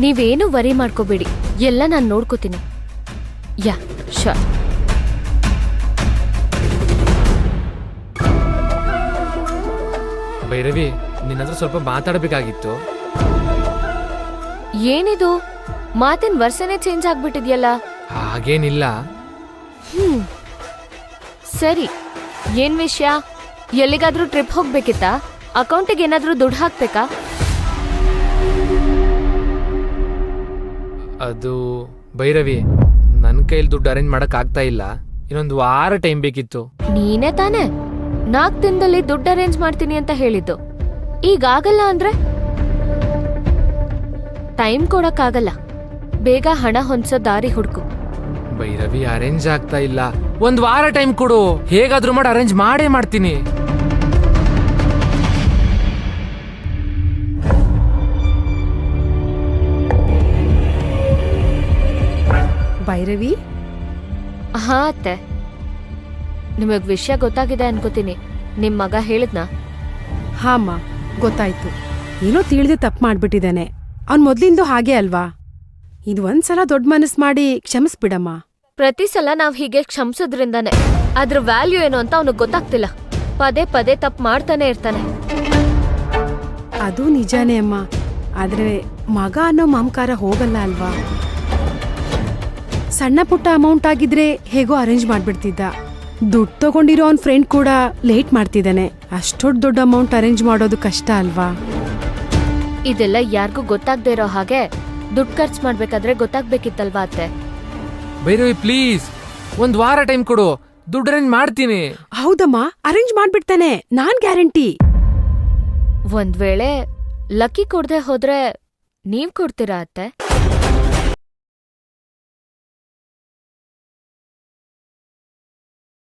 ನೀವೇನು ವರಿ ಮಾಡ್ಕೋಬೇಡಿ, ಎಲ್ಲ ನಾನು ನೋಡ್ಕೋತೀನಿ. Yeah sure. ಭೈರವಿ, ನಿನ್ನ ಹತ್ರ ಸ್ವಲ್ಪ ಮಾತಾಡಬೇಕಾಗಿತ್ತು. ಏನಿದು, ಮಾತಿನ ವರ್ಷನೇ ಚೇಂಜ್ ಆಗ್ಬಿಟ್ಟಿದ್ಯಲ್ಲ? ಹಾಗೇನಿಲ್ಲ. ಸರಿ, ಏನ್ ವಿಷಯ? ಎಲ್ಲಿಗಾದ್ರೂ ಟ್ರಿಪ್ ಹೋಗ್ಬೇಕಿತ್ತಾ? ಅಕೌಂಟಿಗೆ ಏನಾದ್ರೂ ದುಡ್ಡು ಹಾಕ್ಬೇಕಾ? ಅದು ಭೈರವಿ, ನನ್ನ ಕೈಲಿ ದುಡ್ಡು ಅರೇಂಜ್ ಮಾಡಕ್ ಆಗ್ತಾ ಇಲ್ಲ. ಇನ್ನೊಂದು ವಾರ ಟೈಮ್ ಬೇಕಿತ್ತು. ನೀನೇ ತಾನೇ 4 ದಿನದಲ್ಲಿ ದುಡ್ಡು ಅರೇಂಜ್ ಮಾಡ್ತೀನಿ ಅಂತ ಹೇಳಿದ್ದು. ಈಗ ಆಗಲ್ಲ ಅಂದ್ರೆ ಟೈಮ್ ಕೊಡಕ್ಕಾಗಲ್ಲ. ಬೇಗ ಹಣ ಹೊಂದ್ಸೋ ದಾರಿ ಹುಡ್ಕು. ಭೈರವಿ, ಅರೇಂಜ್ ಆಗ್ತಾ ಇಲ್ಲ. ಒಂದ್ ವಾರ ಟೈಮ್ ಕೊಡು, ಹೇಗಾದ್ರೂ ಮಾಡಿ ಅರೇಂಜ್ ಮಾಡೇ ಮಾಡ್ತೀನಿ. ಭೈರವಿ, ಹಾ ಅತ್ತೆ, ನಿಮಗ್ ವಿಷಯ ಗೊತ್ತಾಗಿದೆ ಅನ್ಕೋತೀನಿ. ನಿಮ್ ಮಗ ಹೇಳಿದ್ನಾ? ಹಾಮ್ಮ, ಗೊತ್ತಾಯ್ತು. ಏನೋ ತಿಳಿದೆ ತಪ್ಪು ಮಾಡ್ಬಿಟ್ಟಿದ್ದಾನೆ. ಅವ್ನ್ ಮೊದ್ಲಿಂದು ಹಾಗೆ ಅಲ್ವಾ? ಇದು ಒಂದ್ಸಲ ದೊಡ್ಡ ಮನಸ್ ಮಾಡಿ ಕ್ಷಮಿಸ್ಬಿಡಮ್ಮ. ಪ್ರತಿ ಸಲ ನಾವ್ ಹೀಗೆ ಕ್ಷಮಿಸೋದ್ರಿಂದಾನೆ ಅದ್ರ ವ್ಯಾಲ್ಯೂ ಏನು ಅಂತ ಅವನಿಗೆ ಗೊತ್ತಾಗ್ತಿಲ್ಲ. ಪದೇ ಪದೇ ತಪ್ಪು ಮಾಡ್ತಾನೆ ಇರ್ತಾನೆ. ಅದು ನಿಜಾನೇ ಅಮ್ಮ, ಆದ್ರೆ ಮಗ ಅನ್ನೋ ಮಮಕಾರ ಹೋಗಲ್ಲ ಅಲ್ವಾ? ಸಣ್ಣ ಪುಟ್ಟ ಅಮೌಂಟ್ ಆಗಿದ್ರೆ ಹೇಗೋ ಅರೇಂಜ್ ಮಾಡ್ಬಿಡ್ತಿದ್ದ. ದುಡ್ಡು ತಗೊಂಡಿರೋ ಅವ್ನ್ ಫ್ರೆಂಡ್ ಕೂಡ ಲೇಟ್ ಮಾಡ್ತಿದ್ದಾನೆ. ಅಷ್ಟೊಡ್ ದೊಡ್ಡ ಅಮೌಂಟ್ ಅರೇಂಜ್ ಮಾಡೋದು ಕಷ್ಟ ಅಲ್ವಾ? ಇದೆಲ್ಲ ಯಾರಿಗೂ ಗೊತ್ತಾಗ್ದೇ ಇರೋ ಹಾಗೆ ದುಡ್ಡು ಖರ್ಚು ಮಾಡ್ಬೇಕಾದ್ರೆ ಗೊತ್ತಾಗ್ಬೇಕಿತ್ತಲ್ವಾ ಅತ್ತೆ? ಭೈರವಿ ಪ್ಲೀಸ್, ಒಂದ್ ವಾರ ಟೈಮ್ ಕೊಡು, ದುಡ್ಡು ಅರೇಂಜ್ ಮಾಡ್ತೀನಿ. ಹೌದಮ್ಮ, ಅರೇಂಜ್ ಮಾಡ್ಬಿಡ್ತಾನೆ, ನಾನ್ ಗ್ಯಾರಂಟಿ. ಒಂದ್ ವೇಳೆ ಲಕ್ಕಿ ಕೊಡ್ದೆ ಹೋದ್ರೆ ನೀವ್ ಕೊಡ್ತೀರಾ ಅತ್ತೆ?